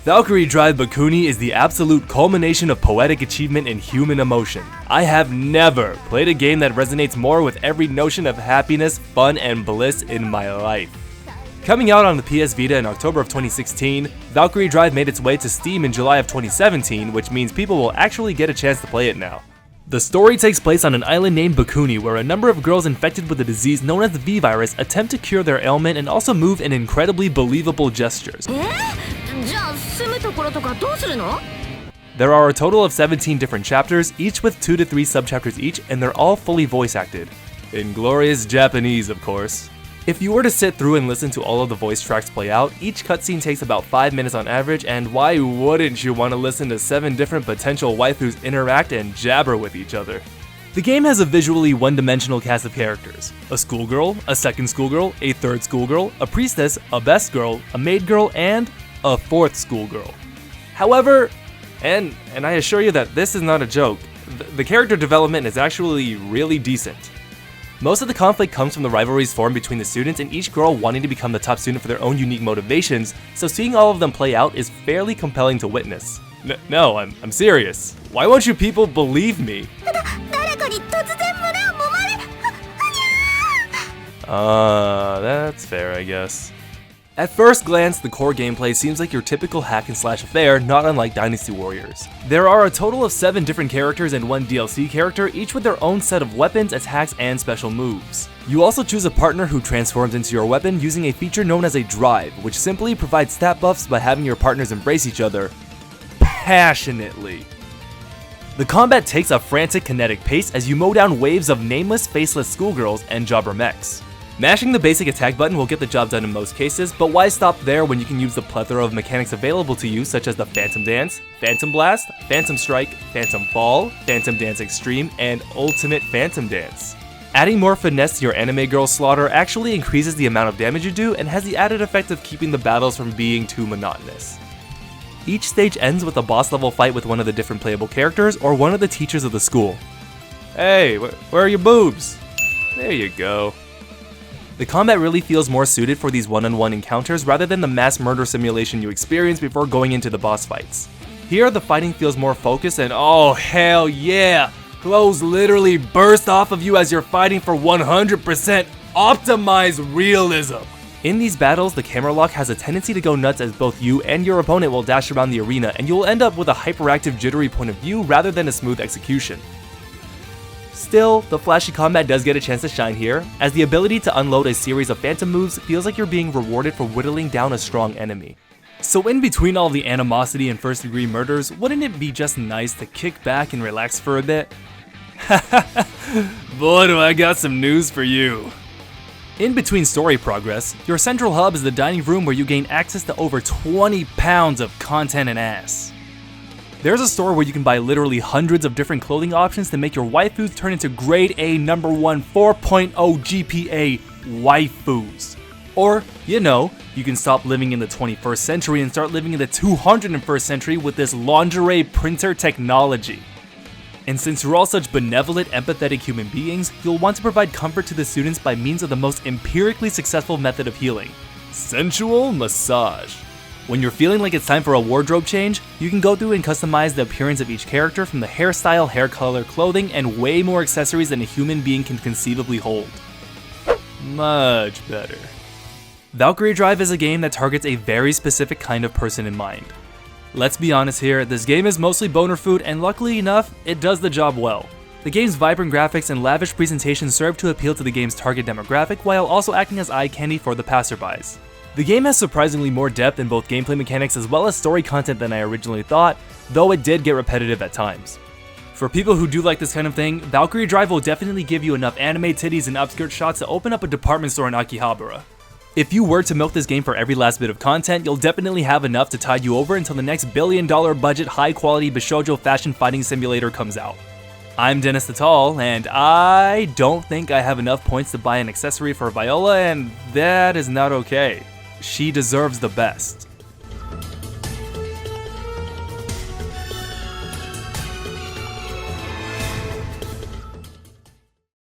Valkyrie Drive Bhikkuni is the absolute culmination of poetic achievement and human emotion. I have never played a game that resonates more with every notion of happiness, fun, and bliss in my life. Coming out on the PS Vita in October of 2016, Valkyrie Drive made its way to Steam in July of 2017, which means people will actually get a chance to play it now. The story takes place on an island named Bhikkuni, where a number of girls infected with a disease known as the V-Virus attempt to cure their ailment and also move in incredibly believable gestures. There are a total of 17 different chapters, each with 2 to 3 subchapters each, and they're all fully voice acted. In glorious Japanese, of course. If you were to sit through and listen to all of the voice tracks play out, each cutscene takes about 5 minutes on average, and why wouldn't you want to listen to 7 different potential waifus interact and jabber with each other? The game has a visually one-dimensional cast of characters. A schoolgirl, a second schoolgirl, a third schoolgirl, a priestess, a best girl, a maid girl, and a fourth schoolgirl. However, and I assure you that this is not a joke, the character development is actually really decent. Most of the conflict comes from the rivalries formed between the students and each girl wanting to become the top student for their own unique motivations, so seeing all of them play out is fairly compelling to witness. No, I'm serious. Why won't you people believe me? That's fair, I guess. At first glance, the core gameplay seems like your typical hack and slash affair, not unlike Dynasty Warriors. There are a total of 7 different characters and 1 DLC character, each with their own set of weapons, attacks, and special moves. You also choose a partner who transforms into your weapon using a feature known as a drive, which simply provides stat buffs by having your partners embrace each other passionately. The combat takes a frantic kinetic pace as you mow down waves of nameless, faceless schoolgirls and jobber mechs. Mashing the basic attack button will get the job done in most cases, but why stop there when you can use the plethora of mechanics available to you, such as the Phantom Dance, Phantom Blast, Phantom Strike, Phantom Fall, Phantom Dance Extreme, and Ultimate Phantom Dance. Adding more finesse to your anime girl slaughter actually increases the amount of damage you do and has the added effect of keeping the battles from being too monotonous. Each stage ends with a boss level fight with one of the different playable characters or one of the teachers of the school. Hey, where are your boobs? There you go. The combat really feels more suited for these one-on-one encounters rather than the mass murder simulation you experience before going into the boss fights. Here, the fighting feels more focused and oh hell yeah! Clothes literally burst off of you as you're fighting for 100% optimized realism! In these battles, the camera lock has a tendency to go nuts as both you and your opponent will dash around the arena, and you'll end up with a hyperactive, jittery point of view rather than a smooth execution. Still, the flashy combat does get a chance to shine here, as the ability to unload a series of phantom moves feels like you're being rewarded for whittling down a strong enemy. So in between all the animosity and first-degree murders, wouldn't it be just nice to kick back and relax for a bit? Boy, do I got some news for you. In between story progress, your central hub is the dining room where you gain access to over 20 pounds of content and ass. There's a store where you can buy literally hundreds of different clothing options to make your waifus turn into grade A number 1 4.0 GPA waifus. Or, you know, you can stop living in the 21st century and start living in the 201st century with this lingerie printer technology. And since you're all such benevolent, empathetic human beings, you'll want to provide comfort to the students by means of the most empirically successful method of healing: sensual massage. When you're feeling like it's time for a wardrobe change, you can go through and customize the appearance of each character from the hairstyle, hair color, clothing, and way more accessories than a human being can conceivably hold. Much better. Valkyrie Drive is a game that targets a very specific kind of person in mind. Let's be honest here, this game is mostly boner food, and luckily enough, it does the job well. The game's vibrant graphics and lavish presentation serve to appeal to the game's target demographic while also acting as eye candy for the passerbys. The game has surprisingly more depth in both gameplay mechanics as well as story content than I originally thought, though it did get repetitive at times. For people who do like this kind of thing, Valkyrie Drive will definitely give you enough anime titties and upskirt shots to open up a department store in Akihabara. If you were to milk this game for every last bit of content, you'll definitely have enough to tide you over until the next billion-dollar budget, high-quality Bishoujo fashion fighting simulator comes out. I'm Dennis the Tall, and I don't think I have enough points to buy an accessory for Viola, and that is not okay. She deserves the best.